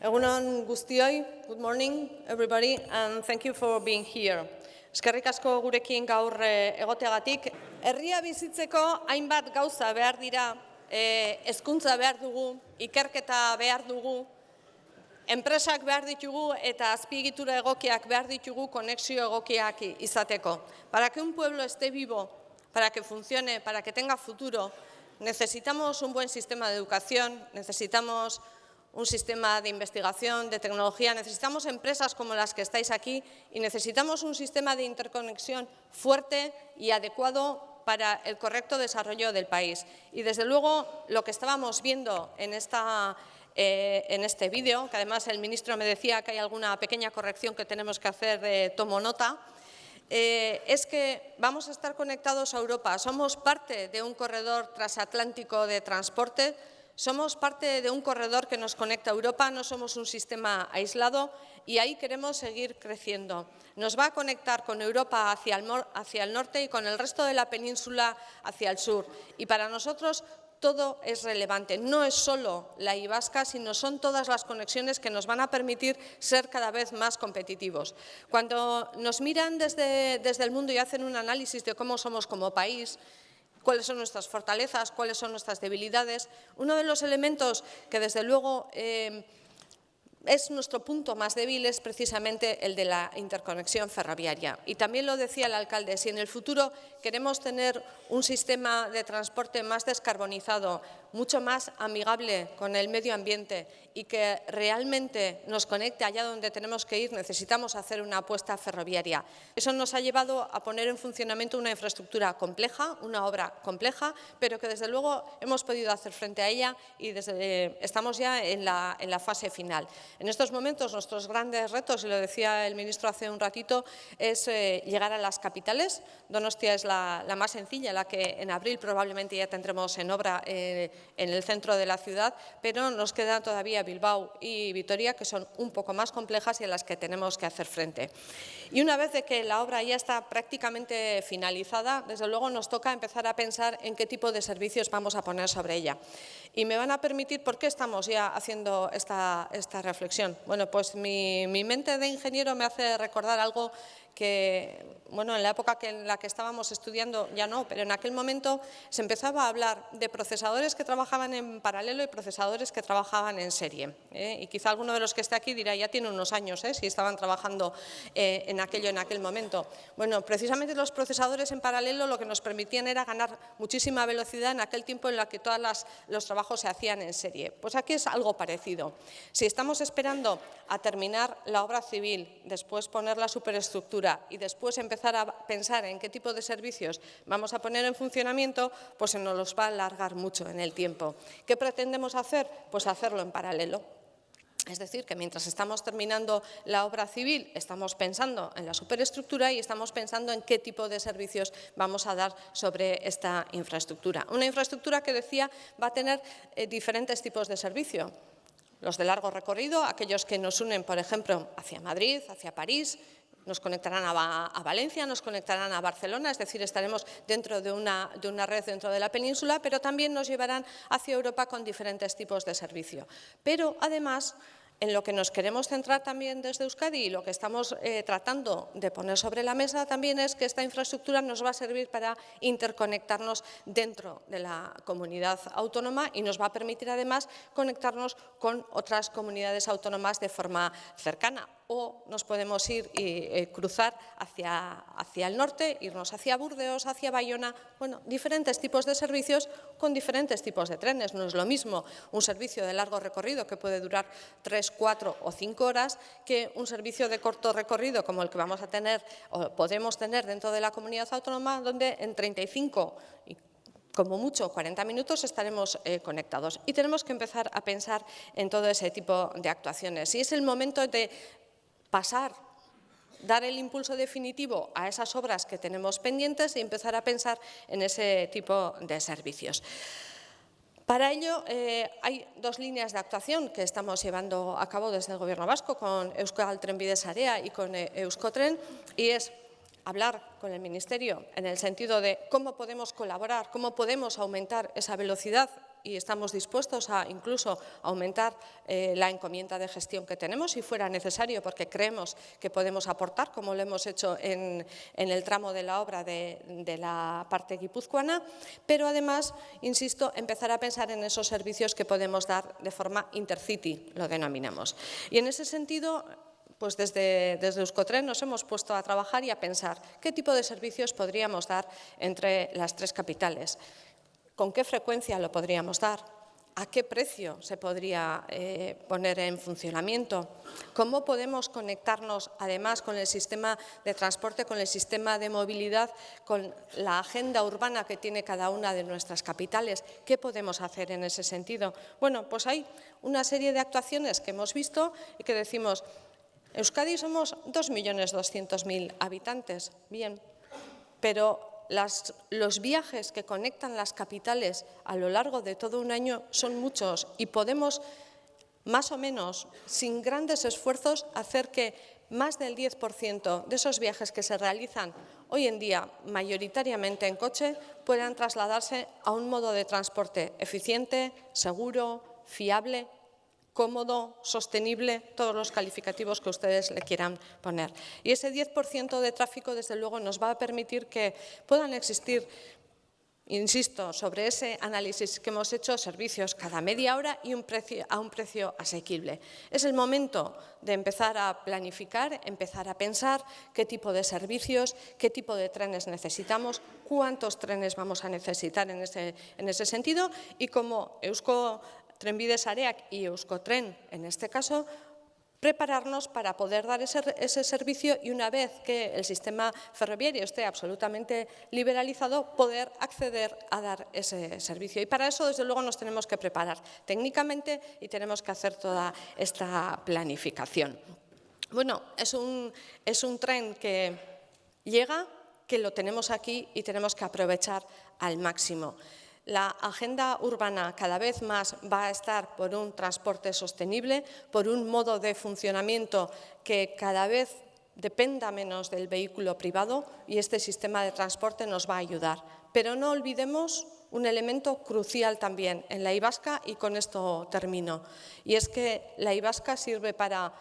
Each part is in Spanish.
Egun on guztioi, good morning everybody, and thank you for being here. Eskerrik asko gurekin gaur egoteagatik. Herria bizitzeko hainbat gauza behar dira, hezkuntza behar dugu, ikerketa behar dugu, enpresak behar ditugu eta azpiegitura egokiak behar ditugu konexio egokiak izateko. Para que un pueblo esté vivo, para que funcione, para que tenga futuro, necesitamos un buen sistema de educación, necesitamos un sistema de investigación, de tecnología, necesitamos empresas como las que estáis aquí y necesitamos un sistema de interconexión fuerte y adecuado para el correcto desarrollo del país. Y desde luego lo que estábamos viendo en este vídeo, que además el ministro me decía que hay alguna pequeña corrección que tenemos que hacer, tomo nota, es que vamos a estar conectados a Europa. Somos parte de un corredor transatlántico de transporte. Somos parte de un corredor que nos conecta a Europa, no somos un sistema aislado y ahí queremos seguir creciendo. Nos va a conectar con Europa hacia el norte y con el resto de la península hacia el sur. Y para nosotros todo es relevante. No es solo la Y vasca, sino son todas las conexiones que nos van a permitir ser cada vez más competitivos. Cuando nos miran desde el mundo y hacen un análisis de cómo somos como país, cuáles son nuestras fortalezas, cuáles son nuestras debilidades. Uno de los elementos que desde luego es nuestro punto más débil es precisamente el de la interconexión ferroviaria. Y también lo decía el alcalde, si en el futuro queremos tener un sistema de transporte más descarbonizado, mucho más amigable con el medio ambiente y que realmente nos conecte allá donde tenemos que ir, necesitamos hacer una apuesta ferroviaria. Eso nos ha llevado a poner en funcionamiento una infraestructura compleja, una obra compleja, pero que desde luego hemos podido hacer frente a ella y estamos ya en la fase final. En estos momentos nuestros grandes retos, y lo decía el ministro hace un ratito, es llegar a las capitales. Donostia es la más sencilla, la que en abril probablemente ya tendremos en obra en el centro de la ciudad, pero nos quedan todavía Bilbao y Vitoria, que son un poco más complejas y a las que tenemos que hacer frente. Y una vez de que la obra ya está prácticamente finalizada, desde luego nos toca empezar a pensar en qué tipo de servicios vamos a poner sobre ella. Y me van a permitir, ¿por qué estamos ya haciendo esta reflexión? Bueno, pues mi mente de ingeniero me hace recordar algo que, bueno, en la época en la que estábamos estudiando ya no, pero en aquel momento se empezaba a hablar de procesadores que trabajaban en paralelo y procesadores que trabajaban en serie. Y quizá alguno de los que esté aquí dirá, ya tiene unos años, si estaban trabajando en aquel momento. Bueno, precisamente los procesadores en paralelo lo que nos permitían era ganar muchísima velocidad en aquel tiempo en el que todos los trabajos se hacían en serie. Pues aquí es algo parecido. Si estamos esperando a terminar la obra civil, después poner la superestructura y después empezar a pensar en qué tipo de servicios vamos a poner en funcionamiento, pues se nos los va a alargar mucho en el tiempo. ¿Qué pretendemos hacer? Pues hacerlo en paralelo. Es decir, que mientras estamos terminando la obra civil, estamos pensando en la superestructura y estamos pensando en qué tipo de servicios vamos a dar sobre esta infraestructura. Una infraestructura que decía va a tener diferentes tipos de servicio. Los de largo recorrido, aquellos que nos unen, por ejemplo, hacia Madrid, hacia París, nos conectarán a Valencia, nos conectarán a Barcelona, es decir, estaremos dentro de una red dentro de la península, pero también nos llevarán hacia Europa con diferentes tipos de servicio. Pero además, en lo que nos queremos centrar también desde Euskadi y lo que estamos tratando de poner sobre la mesa también es que esta infraestructura nos va a servir para interconectarnos dentro de la comunidad autónoma y nos va a permitir además conectarnos con otras comunidades autónomas de forma cercana. O nos podemos ir y cruzar hacia el norte, irnos hacia Burdeos, hacia Bayona, bueno, diferentes tipos de servicios con diferentes tipos de trenes. No es lo mismo un servicio de largo recorrido que puede durar 3, 4 o 5 horas que un servicio de corto recorrido como el que vamos a tener o podemos tener dentro de la comunidad autónoma, donde en 35 y como mucho 40 minutos estaremos conectados. Y tenemos que empezar a pensar en todo ese tipo de actuaciones. Y es el momento de dar el impulso definitivo a esas obras que tenemos pendientes y empezar a pensar en ese tipo de servicios. Para ello hay dos líneas de actuación que estamos llevando a cabo desde el Gobierno vasco con Euskal Trenbide Sarea y con Euskotren, y es hablar con el Ministerio en el sentido de cómo podemos colaborar, cómo podemos aumentar esa velocidad y estamos dispuestos a incluso aumentar la encomienda de gestión que tenemos si fuera necesario, porque creemos que podemos aportar, como lo hemos hecho en el tramo de la obra de la parte guipuzcoana, pero además, insisto, empezar a pensar en esos servicios que podemos dar de forma intercity, lo denominamos. Y en ese sentido, pues desde Euskotren nos hemos puesto a trabajar y a pensar qué tipo de servicios podríamos dar entre las tres capitales. ¿Con qué frecuencia lo podríamos dar? ¿A qué precio se podría poner en funcionamiento? ¿Cómo podemos conectarnos, además, con el sistema de transporte, con el sistema de movilidad, con la agenda urbana que tiene cada una de nuestras capitales? ¿Qué podemos hacer en ese sentido? Bueno, pues hay una serie de actuaciones que hemos visto y que decimos, Euskadi somos 2.200.000 habitantes, bien, pero los viajes que conectan las capitales a lo largo de todo un año son muchos y podemos, más o menos, sin grandes esfuerzos, hacer que más del 10% de esos viajes que se realizan hoy en día mayoritariamente en coche puedan trasladarse a un modo de transporte eficiente, seguro, fiable, cómodo, sostenible, todos los calificativos que ustedes le quieran poner. Y ese 10% de tráfico, desde luego, nos va a permitir que puedan existir, insisto, sobre ese análisis que hemos hecho, servicios cada media hora y a un precio asequible. Es el momento de empezar a planificar, empezar a pensar qué tipo de servicios, qué tipo de trenes necesitamos, cuántos trenes vamos a necesitar en ese sentido y como Trenbide Sareak y Euskotren, en este caso, prepararnos para poder dar ese servicio y una vez que el sistema ferroviario esté absolutamente liberalizado, poder acceder a dar ese servicio. Y para eso, desde luego, nos tenemos que preparar técnicamente y tenemos que hacer toda esta planificación. Bueno, es un tren que llega, que lo tenemos aquí y tenemos que aprovechar al máximo. La agenda urbana cada vez más va a estar por un transporte sostenible, por un modo de funcionamiento que cada vez dependa menos del vehículo privado y este sistema de transporte nos va a ayudar. Pero no olvidemos un elemento crucial también en la Y Vasca y con esto termino. Y es que la Y Vasca sirve para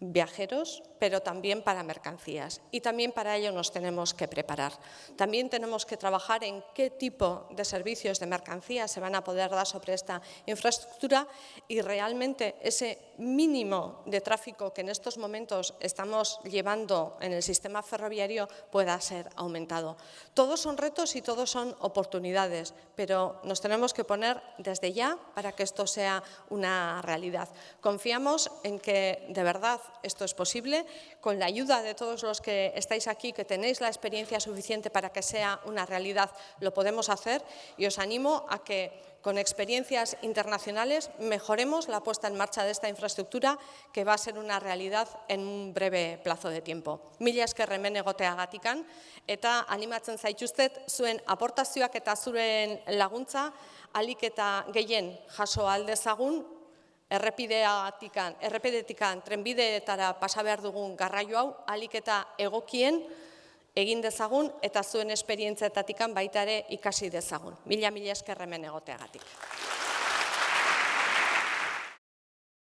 viajeros, pero también para mercancías. Y también para ello nos tenemos que preparar. También tenemos que trabajar en qué tipo de servicios de mercancías se van a poder dar sobre esta infraestructura y realmente ese mínimo de tráfico que en estos momentos estamos llevando en el sistema ferroviario pueda ser aumentado. Todos son retos y todos son oportunidades, pero nos tenemos que poner desde ya para que esto sea una realidad. Confiamos en que de verdad esto es posible, con la ayuda de todos los que estáis aquí, que tenéis la experiencia suficiente para que sea una realidad, lo podemos hacer y os animo a que con experiencias internacionales mejoremos la puesta en marcha de esta infraestructura que va a ser una realidad en un breve plazo de tiempo. Mila esker hemen egoteagatikan eta animatzen zaituztet zuen aportazioak eta zuren laguntza ahalik eta gehien jaso ahal dezagun errepidetik trenbideetara pasa behar dugun garraio hau ahalik eta egokien egin dezagun eta zuen esperientzietatik baita ere ikasi dezagun. Mila esker hemen egoteagatik.